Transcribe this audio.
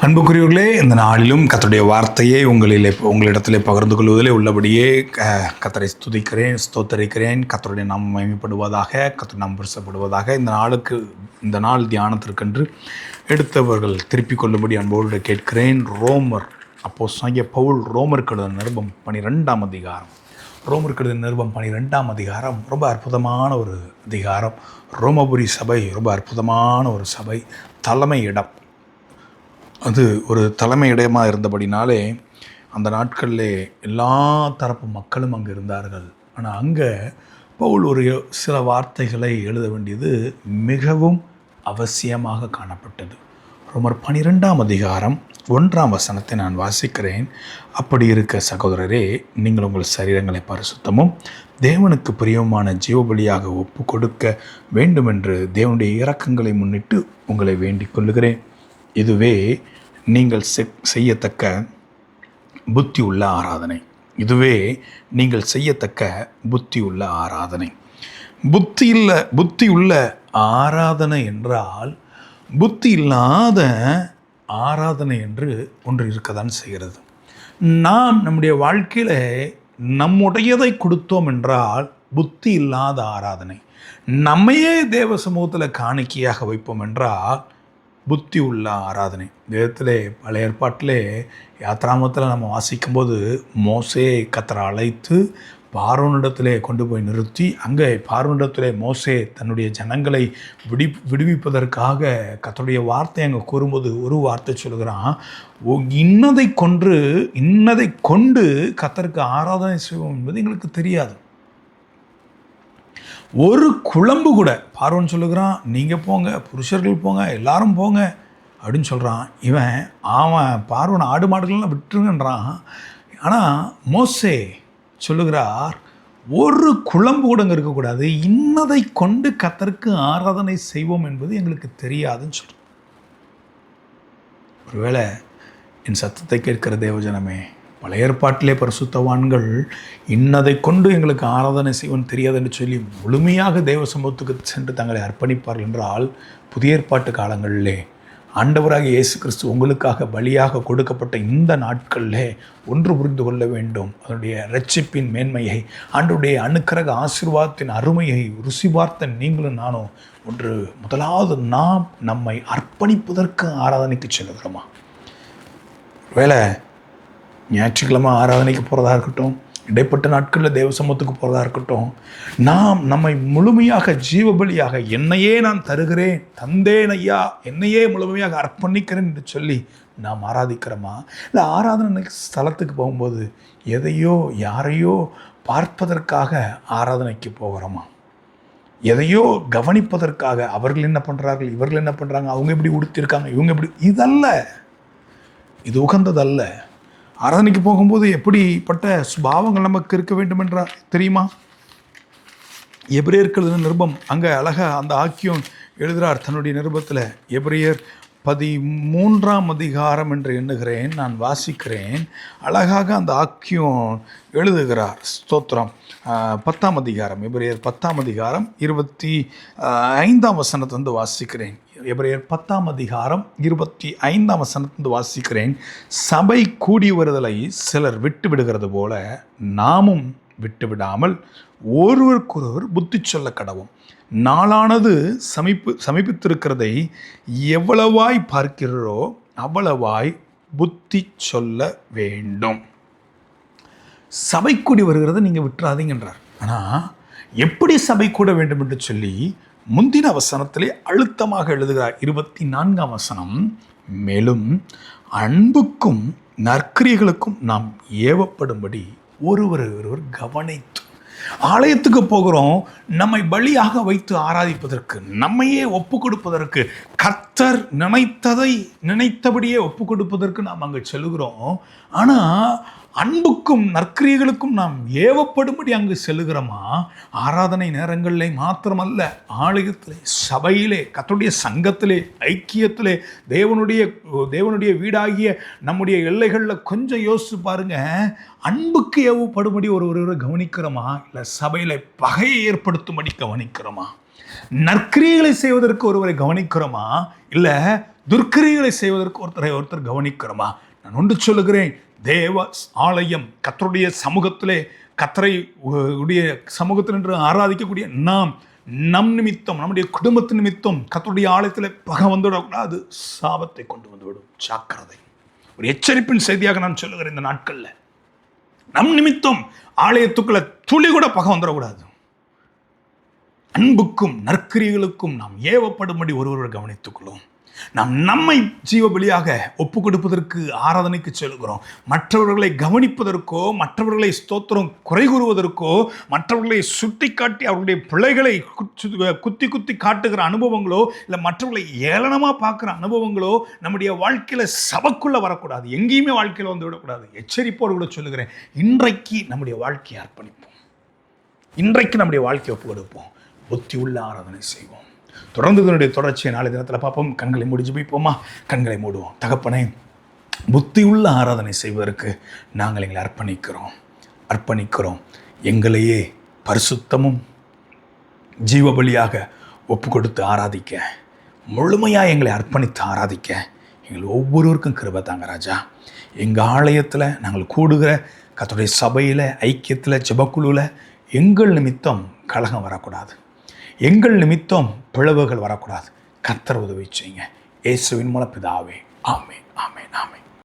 அன்புக்குரியவர்களே, இந்த நாளிலும் கர்த்தருடைய வார்த்தையை உங்களிடத்திலே பகிர்ந்து கொள்வதிலே உள்ளபடியே கர்த்தரை ஸ்துதிக்கிறேன், ஸ்தோத்தரிக்கிறேன். கர்த்தருடைய நாமம் மகிமைப்படுவதாக, கர்த்தருடைய நாமம் பரிசுத்தப்படுவதாக. இந்த நாள் தியானத்திற்கென்று எடுத்தவர்கள் திருப்பிக் கொள்ளும்படி அன்போடு கேட்கிறேன். அப்போஸ்தலனாகிய பவுல் ரோமருக்கு எழுதின நிருபம் 12ஆம் அதிகாரம். ரோமருக்கு எழுதின நிருபம் 12ஆம் அதிகாரம் ரொம்ப அற்புதமான ஒரு அதிகாரம். ரோமபுரி சபை ரொம்ப அற்புதமான ஒரு சபை, தலைமை இடம். அது ஒரு தலைமை இடமாக இருந்தபடினாலே அந்த நாட்களில் எல்லா தரப்பு மக்களும் அங்கே இருந்தார்கள். ஆனால் அங்கே பவுல் ஒரு சில வார்த்தைகளை எழுத வேண்டியது மிகவும் அவசியமாக காணப்பட்டது. ரோமர் 12ஆம் அதிகாரம் 1ஆம் வசனத்தை நான் வாசிக்கிறேன். அப்படி இருக்க சகோதரரே, நீங்கள் உங்கள் சரீரங்களை பரிசுத்தமும் தேவனுக்கு பிரியமான ஜீவபலியாக ஒப்பு கொடுக்க வேண்டுமென்று தேவனுடைய இரக்கங்களை முன்னிட்டு உங்களை வேண்டிக் கொள்ளுகிறேன். இதுவே நீங்கள் செய்யத்தக்க புத்தி உள்ள ஆராதனை. புத்தி உள்ள ஆராதனை என்றால் புத்தி இல்லாத ஆராதனை என்று ஒன்று இருக்கத்தான் செய்கிறது. நாம் நம்முடைய வாழ்க்கையில் நம்முடையதை கொடுத்தோம் என்றால் புத்தி இல்லாத ஆராதனை. நம்மையே தேவ சமூகத்தில் காணிக்கையாக வைப்போம் என்றால் புத்தி உள்ள ஆராதனை. வேதத்திலே பழைய ஏற்பாட்டிலே யாத்ராமத்தில் நம்ம வாசிக்கும்போது மோசேயை கர்த்தர் அழைத்து பார்வோனிடத்திலே கொண்டு போய் நிறுத்தி, அங்கே பார்வோனிடத்திலே மோசே தன்னுடைய ஜனங்களை விடுவிப்பதற்காக கர்த்தருடைய வார்த்தை அங்கே கூறும்போது ஒரு வார்த்தை சொல்கிறான், இன்னதை கொண்டு கர்த்தருக்கு ஆராதனை செய்வோம் என்பது எங்களுக்கு தெரியாது. ஒரு குழம்பு கூட பார்வோன் சொல்லுகிறான், நீங்கள் போங்க, புருஷர்கள் போங்க, எல்லாரும் போங்க அப்படின்னு சொல்கிறான். அவன் பார்வோன் ஆடு மாடுகள்லாம் விட்டுருங்கன்றான். ஆனால் மோசே சொல்லுகிறார், ஒரு குழம்பு கூட அங்கே இருக்கக்கூடாது, இன்னதை கொண்டு கர்த்தருக்கு ஆராதனை செய்வோம் என்பது எங்களுக்கு தெரியாதுன்னு சொல்கிறோம். ஒருவேளை என் சத்தத்தை கேட்கிற தேவஜனமே, பழைய ஏற்பாட்டிலே பரிசுத்தவான்கள் இன்னதை கொண்டு எங்களுக்கு ஆராதனை செய்வோன்னு தெரியாது என்று சொல்லி முழுமையாக தேவ சமூகத்துக்கு சென்று தங்களை அர்ப்பணிப்பார்கள் என்றால், புதிய ஏற்பாட்டு காலங்களிலே ஆண்டவராக இயேசு கிறிஸ்து உங்களுக்காக பலியாக கொடுக்கப்பட்ட இந்த நாட்களிலே ஒன்று புரிந்து கொள்ள வேண்டும். அதனுடைய இரட்சிப்பின் மேன்மையை, ஆண்டவருடைய அனுக்கிரக ஆசீர்வாதத்தின் அருமையை ருசி பார்த்த நீங்களும் நானும் முதலாவது நாம் நம்மை அர்ப்பணிப்பதற்கு ஆராதனைக்கு செல்கிறோமா? வேலை ஞாயிற்றுக்கிழமை ஆராதனைக்கு போகிறதா இருக்கட்டும், இடைப்பட்ட நாட்களில் தேவ சமூகத்துக்கு போகிறதா இருக்கட்டும், நாம் நம்மை முழுமையாக ஜீவபலியாக என்னையே நான் தருகிறேன், தந்தேன் ஐயா, என்னையே முழுமையாக அர்ப்பணிக்கிறேன் என்று சொல்லி நாம் ஆராதிக்கிறோமா? இல்லை ஆராதனை ஸ்தலத்துக்கு போகும்போது எதையோ யாரையோ பார்ப்பதற்காக ஆராதனைக்கு போகிறோமா? எதையோ கவனிப்பதற்காக அவர்கள் என்ன பண்ணுறார்கள், இவர்கள் என்ன பண்ணுறாங்க, அவங்க எப்படி உடுத்திருக்காங்க, இவங்க எப்படி, இதல்ல, இது உகந்ததல்ல. ஆராதனைக்கு போகும்போது எப்படிப்பட்ட சுபாவங்கள் நமக்கு இருக்க வேண்டும் என்றால் தெரியுமா? எபிரேயர்கள் நிருபம் அங்கே அழகாக அந்த ஆக்கியோன் எழுதுகிறார் தன்னுடைய நிருபத்தில். எபிரேயர் 13ஆம் அதிகாரம் என்று எண்ணுகிறேன், நான் வாசிக்கிறேன். அழகாக அந்த ஆக்கியோன் எழுதுகிறார். ஸ்தோத்திரம். 10ஆம் அதிகாரம், எபிரேயர் 10ஆம் அதிகாரம் 25ஆம் வசனத்திலிருந்து வாசிக்கிறேன். எபிரேயர் 10ஆம் அதிகாரம் 25ஆம் வசனத்திலிருந்து வாசிக்கிறேன். சபை கூடி வருதலை சிலர் விட்டு விடுகிறது போல நாமும் விட்டுவிடாமல் ஒருவருக்கொருவர் புத்தி சொல்ல கடவோம். நாளானது சமீபித்திருக்கிறதை எவ்வளவாய் பார்க்கிறோ அவ்வளவாய் புத்தி சொல்ல வேண்டும். சபை கூடி வருகிறத நீங்கள் விட்டுறாதீங்கன்றார். ஆனால் எப்படி சபை கூட வேண்டும் என்று சொல்லி முந்தின வசனத்திலே அழுத்தமாக எழுதுகிறார். 24ஆம் வசனம், மேலும் அன்புக்கும் நற்கிரியைகளுக்கும் நாம் ஏவப்படும்படி ஒருவர் கவனித்து. ஆலயத்துக்கு போகிறோம், நம்மை பலியாக வைத்து ஆராதிப்பதற்கு, நம்மையே ஒப்பு கொடுப்பதற்கு, கர்த்தர் நினைத்தபடியே ஒப்பு கொடுப்பதற்கு நாம் அங்கே செல்கிறோம். ஆனால் அன்புக்கும் நற்கிரியைகளுக்கும் நாம் ஏவப்படும்படி அங்கு செல்லுகிறோமா? ஆராதனை நேரங்களிலே மாத்திரமல்ல, ஆலயத்திலே, சபையிலே, கர்த்தருடைய சங்கத்திலே, ஐக்கியத்திலே, தேவனுடைய வீடாகிய நம்முடைய எல்லைகளில் கொஞ்சம் யோசிச்சு பாருங்க. அன்புக்கு ஏவப்படும்படி ஒருவரை கவனிக்கிறோமா, இல்லை சபையில் பகையை ஏற்படுத்தும்படி கவனிக்கிறோமா? நற்கிரியைகளை செய்வதற்கு ஒருவரை கவனிக்கிறோமா, இல்லை துர்க்கிரியைகளை செய்வதற்கு ஒருத்தர் கவனிக்கிறோமா? நான் ஒன்று சொல்லுகிறேன், தேவ ஆலயம் கர்த்தருடைய சமூகத்திலே, கர்த்தரை உடைய சமூகத்தில் என்று ஆராதிக்கக்கூடிய நம் நிமித்தம், நம்முடைய குடும்பத்தின் நிமித்தம் கர்த்தருடைய ஆலயத்தில் பகை வந்துவிடக்கூடாது, சாபத்தை கொண்டு வந்துவிடும். ஜாக்கிரதை. ஒரு எச்சரிப்பின் செய்தியாக நான் சொல்லுகிறேன், இந்த நாட்கள்ல நம் நிமித்தம் ஆலயத்துக்குள்ள துளி கூட பகை வந்துடக்கூடாது. அன்புக்கும் நற்கிரியைகளுக்கும் நாம் ஏவப்படும்படி ஒருவரை கவனித்துக்கொள்ளும். நாம் நம்மை ஜீவ பலியாக ஒப்பு கொடுப்பதற்கு ஆராதனைக்கு செல்கிறோம். மற்றவர்களை கவனிப்பதற்கோ, மற்றவர்களை ஸ்தோத்திரம் குறை கூறுவதற்கோ, மற்றவர்களை சுட்டி காட்டி அவர்களுடைய பிள்ளைகளை குத்தி குத்தி காட்டுகிற அனுபவங்களோ, இல்லை மற்றவர்களை ஏளனமாக பார்க்குற அனுபவங்களோ நம்முடைய வாழ்க்கையில் சபைக்குள்ளே வரக்கூடாது. எங்கேயுமே வாழ்க்கையில் வந்து விடக்கூடாது. எச்சரிப்போடு கூட சொல்லுகிறேன், இன்றைக்கு நம்முடைய வாழ்க்கையை அர்ப்பணிப்போம். இன்றைக்கு நம்முடைய வாழ்க்கையை ஒப்பு கொடுப்போம். புத்தி உள்ள ஆராதனை செய்வோம். தொடர்ந்து இதனுடைய தொடர்ச்சியை நாளை தினத்தில் பார்ப்போம். கண்களை மூடி ஜெபிப்போமா? கண்களை மூடுவோம். தகப்பனே, புத்தியுள்ள ஆராதனை செய்வதற்கு நாங்கள் எங்களை அர்ப்பணிக்கிறோம். எங்களையே பரிசுத்தமும் ஜீவபலியாக ஒப்பு கொடுத்து ஆராதிக்க, முழுமையாக எங்களை அர்ப்பணித்து ஆராதிக்க எங்கள் ஒவ்வொருவருக்கும் கிருபை தாங்க ராஜா. எங்கள் ஆலயத்தில் நாங்கள் கூடுகிற கர்த்தருடைய சபையில், ஐக்கியத்தில், ஜெபக்குழுவில் எங்கள் நிமித்தம் கலகம் வரக்கூடாது. எங்கள் நிமித்தம் பிளவுகள் வரக்கூடாது. கர்த்தர் உதவி செய்யுங்க. இயேசுவின் மூலம் பிதாவே. ஆமென், ஆமென், ஆமென்.